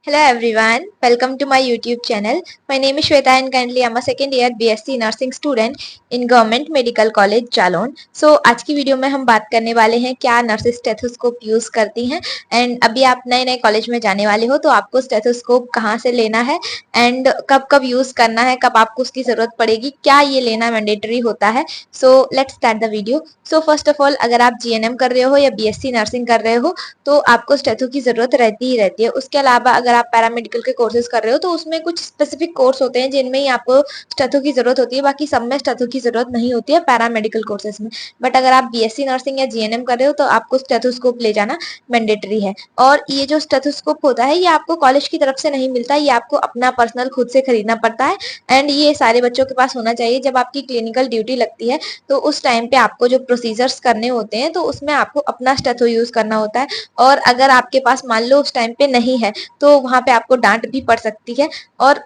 Hello everyone, welcome to my YouTube channel. My name is Shweta and currently I'm a second year BSc Nursing student in Government Medical College Jalaun. So आज की video में हम बात करने वाले हैं क्या नर्सेस स्टेथोस्कोप यूज करती हैं एंड अभी आप नए नए कॉलेज में जाने वाले हो तो आपको स्टेथोस्कोप कहाँ से लेना है एंड कब कब यूज करना है, कब आपको उसकी जरूरत पड़ेगी, क्या ये लेना मैंडेटरी होता है. So let's start the video. So first of all अगर आप GNM कर रहे हो या BSc नर्सिंग कर रहे हो तो आपको स्टेथो की जरूरत रहती ही रहती है. उसके अलावा अगर आप पैरामेडिकल के कोर्सेज कर रहे हो तो उसमें कुछ स्पेसिफिक कोर्स होते हैं जिनमें ही आपको स्टेथो की जरूरत होती है, बाकी सब में स्टेथो की जरूरत नहीं होती है पैरामेडिकल कोर्सेज में. बट अगर आप BSc नर्सिंग या GNM कर रहे हो तो आपको स्टेथोस्कोप ले जाना मैंडेटरी है. और ये जो स्टेथोस्कोप होता है ये आपको कॉलेज की तरफ से नहीं मिलता, ये आपको अपना पर्सनल खुद से खरीदना पड़ता है. एंड ये सारे बच्चों के पास होना चाहिए. जब आपकी क्लिनिकल ड्यूटी लगती है तो उस टाइम पे आपको जो प्रोसीजर्स करने होते हैं तो उसमें आपको अपना स्टेथो यूज करना होता है. और अगर आपके पास मान लो उस टाइम पे नहीं है तो वहां पे आपको डांट भी पड़ सकती है. और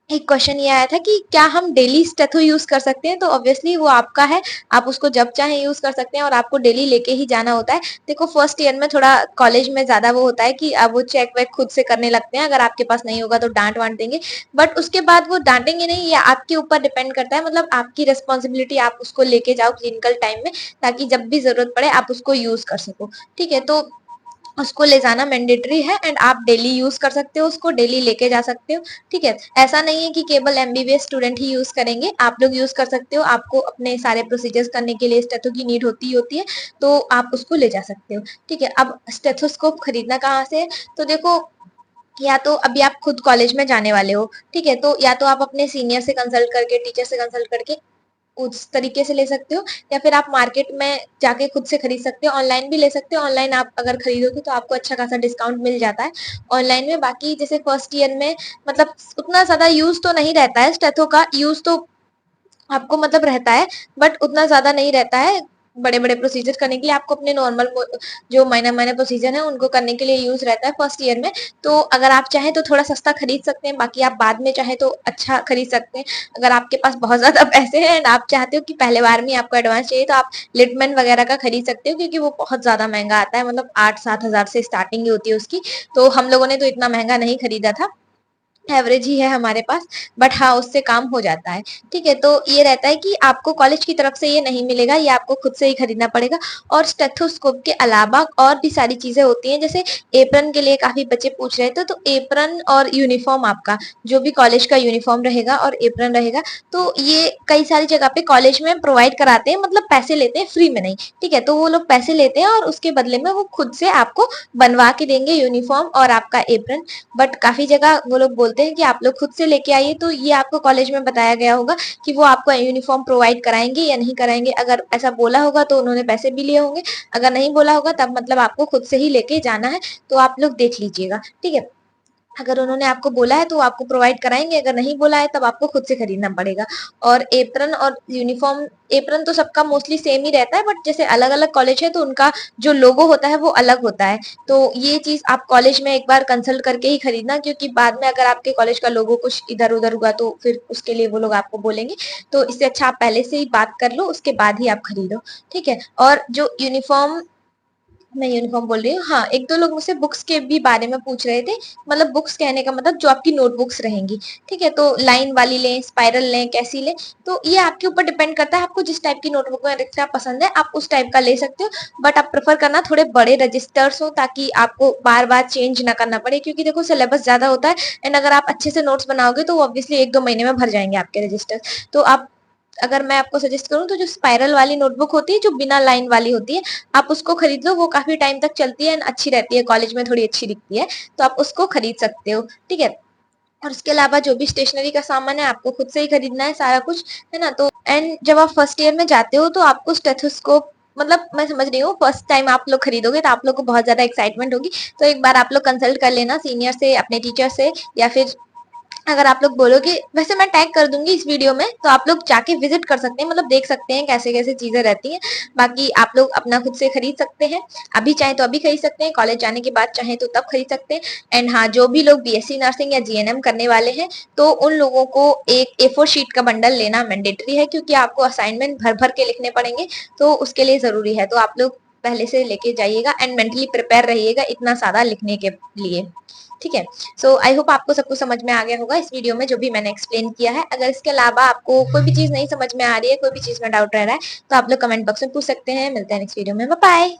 एक क्वेश्चन ये आया था कि क्या हम डेली स्टेथो यूज कर सकते हैं, तो ऑब्वियसली वो आपका है, आप उसको जब चाहे यूज कर सकते हैं और आपको डेली लेके ही जाना होता है. देखो फर्स्ट ईयर में थोड़ा कॉलेज में ज्यादा वो होता है कि अब वो चेक वेक खुद से करने लगते हैं, अगर आपके पास नहीं होगा तो डांट वांट देंगे. बट उसके बाद वो डांटेंगे नहीं, ये आपके ऊपर डिपेंड करता है, मतलब आपकी रिस्पॉन्सिबिलिटी, आप उसको लेके जाओ क्लिनिकल टाइम में ताकि जब भी जरूरत पड़े आप उसको यूज कर सको. ठीक है, तो उसको ले जाना मैंडेटरी है एंड आप डेली यूज कर सकते हो, उसको डेली लेके जा सकते हो. ठीक है, ऐसा नहीं है कि केवल MBBS स्टूडेंट ही यूज करेंगे, आप लोग यूज कर सकते हो. आपको अपने सारे प्रोसीजर्स करने के लिए स्टेथो की नीड होती है तो आप उसको ले जा सकते हो. ठीक है, अब स्टेथोस्कोप खरीदना कहाँ से है, तो देखो या तो अभी आप खुद कॉलेज में जाने वाले हो, ठीक है, तो या तो आप अपने सीनियर से कंसल्ट करके, टीचर से कंसल्ट करके उस तरीके से ले सकते हो, या फिर आप मार्केट में जाके खुद से खरीद सकते हो. ऑनलाइन भी ले सकते हो, ऑनलाइन आप अगर खरीदोगे तो आपको अच्छा खासा डिस्काउंट मिल जाता है ऑनलाइन में. बाकी जैसे फर्स्ट ईयर में मतलब उतना ज्यादा यूज तो नहीं रहता है स्टेथो का, यूज तो आपको मतलब रहता है बट उतना ज्यादा नहीं रहता है. बड़े बड़े प्रोसीजर करने के लिए आपको अपने नॉर्मल जो माइनर प्रोसीजर है उनको करने के लिए यूज रहता है फर्स्ट ईयर में. तो अगर आप चाहें तो थोड़ा सस्ता खरीद सकते हैं, बाकी आप बाद में चाहे तो अच्छा खरीद सकते हैं. अगर आपके पास बहुत ज्यादा पैसे हैं एंड आप चाहते हो कि पहले बार में आपको एडवांस चाहिए तो आप लिटमेन वगैरह का खरीद सकते हो, क्योंकि वो बहुत ज्यादा महंगा आता है, मतलब 8-7 हजार से स्टार्टिंग ही होती है उसकी. तो हम लोगों ने तो इतना महंगा नहीं खरीदा था, एवरेज ही है हमारे पास, बट हाँ उससे काम हो जाता है. ठीक है, तो ये रहता है कि आपको कॉलेज की तरफ से ये नहीं मिलेगा, ये आपको खुद से ही खरीदना पड़ेगा. और स्टेथोस्कोप के अलावा और भी सारी चीजें होती हैं, जैसे एप्रन के लिए काफी बच्चे पूछ रहे थे, तो एप्रन और यूनिफॉर्म, आपका जो भी कॉलेज का यूनिफॉर्म रहेगा और एप्रन रहेगा, तो ये कई सारी जगह पे कॉलेज में प्रोवाइड कराते हैं, मतलब पैसे लेते हैं, फ्री में नहीं. ठीक है, तो वो लोग पैसे लेते हैं और उसके बदले में वो खुद से आपको बनवा के देंगे यूनिफॉर्म और आपका एप्रन. बट काफी जगह वो लोग बोलते हैं कि आप लोग खुद से लेके आइए, तो ये आपको कॉलेज में बताया गया होगा कि वो आपको यूनिफॉर्म प्रोवाइड कराएंगे या नहीं कराएंगे. अगर ऐसा बोला होगा तो उन्होंने पैसे भी लिए होंगे, अगर नहीं बोला होगा तब मतलब आपको खुद से ही लेके जाना है. तो आप लोग देख लीजिएगा. ठीक है, अगर उन्होंने आपको बोला है तो आपको प्रोवाइड कराएंगे, अगर नहीं बोला है तब आपको खुद से खरीदना पड़ेगा. और एप्रन और यूनिफॉर्म, एप्रन तो सबका मोस्टली सेम ही रहता है, बट जैसे अलग अलग कॉलेज है तो उनका जो लोगो होता है वो अलग होता है. तो ये चीज आप कॉलेज में एक बार कंसल्ट करके ही खरीदना, क्योंकि बाद में अगर आपके कॉलेज का लोगो कुछ इधर उधर हुआ तो फिर उसके लिए वो लोग आपको बोलेंगे. तो इससे अच्छा आप पहले से ही बात कर लो, उसके बाद ही आप खरीदो. ठीक है, और जो यूनिफॉर्म, मैं यूनिफॉर्म बोल रही हूँ, हाँ एक दो लोग मुझसे बुक्स के भी बारे में पूछ रहे थे. मतलब बुक्स कहने का मतलब जो आपकी नोटबुक्स रहेंगी. ठीक है, तो लाइन वाली लें, स्पाइरल लें, कैसी लें, तो ये आपके ऊपर डिपेंड करता है, आपको जिस टाइप की नोटबुक में रिक्शा पसंद है आप उस टाइप का ले सकते हो. बट आप प्रेफर करना थोड़े बड़े रजिस्टर्स हो ताकि आपको बार बार चेंज ना करना पड़े, क्योंकि देखो सिलेबस ज्यादा होता है एंड अगर आप अच्छे से नोट्स बनाओगे तो ऑब्वियसली 1-2 महीने में भर जाएंगे आपके रजिस्टर. तो आप, अगर मैं आपको सजेस्ट करूं तो जो स्पाइरल वाली नोटबुक होती है, जो बिना लाइन वाली होती है, आप उसको खरीद लो, वो काफी टाइम तक चलती है, अच्छी रहती है, कॉलेज में थोड़ी अच्छी दिखती है, तो आप उसको खरीद सकते हो. ठीक है, और उसके अलावा जो भी स्टेशनरी का सामान है आपको खुद से ही खरीदना है सारा कुछ, है ना. तो एंड जब आप फर्स्ट ईयर में जाते हो तो आपको स्टेथोस्कोप, मतलब मैं समझ रही हूँ फर्स्ट टाइम आप लोग खरीदोगे तो आप लोग को बहुत ज्यादा एक्साइटमेंट होगी, तो एक बार आप लोग कंसल्ट कर लेना सीनियर से, अपने टीचर से, या फिर अगर आप लोग बोलोगे, वैसे मैं टैग कर दूंगी इस वीडियो में, तो आप लोग जाके विजिट कर सकते हैं, मतलब देख सकते हैं कैसे कैसे चीजें रहती हैं. बाकी आप लोग अपना खुद से खरीद सकते हैं, अभी चाहे तो अभी खरीद सकते हैं, कॉलेज जाने के बाद चाहे तो तब खरीद सकते हैं. एंड हाँ, जो भी लोग BSc नर्सिंग या GNM करने वाले हैं तो उन लोगों को एक A4 शीट का बंडल लेना मैंडेटरी है, क्योंकि आपको असाइनमेंट भर भर के लिखने पड़ेंगे, तो उसके लिए जरूरी है. तो आप लोग पहले से लेके जाइएगा एंड मेंटली प्रिपेयर रहिएगा इतना सारा लिखने के लिए। ठीक है, सो आई होप आपको सब कुछ समझ में आ गया होगा इस वीडियो में जो भी मैंने एक्सप्लेन किया है। अगर इसके अलावा आपको कोई भी चीज नहीं समझ में आ रही है, कोई भी चीज में डाउट रह रहा है, तो आप लोग कमेंट बॉक्स में पूछ सकते हैं। मिलते हैं नेक्स्ट वीडियो में, बाय बाय।